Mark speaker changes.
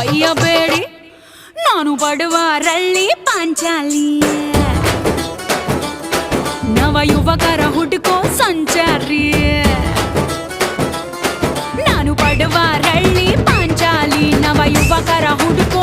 Speaker 1: ಬಯ್ಯಬೇಡಿ ನಾನು ಬಡವ ರಳ್ಳಿ ಪಾಂಚಾಲಿ ನವ ಯುವಕರ ಹುಡುಕೋ ಸಂಚಾರಿ ನಾನು ಬಡವ ರಳ್ಳಿ ಪಾಂಚಾಲಿ ನವ ಯುವಕ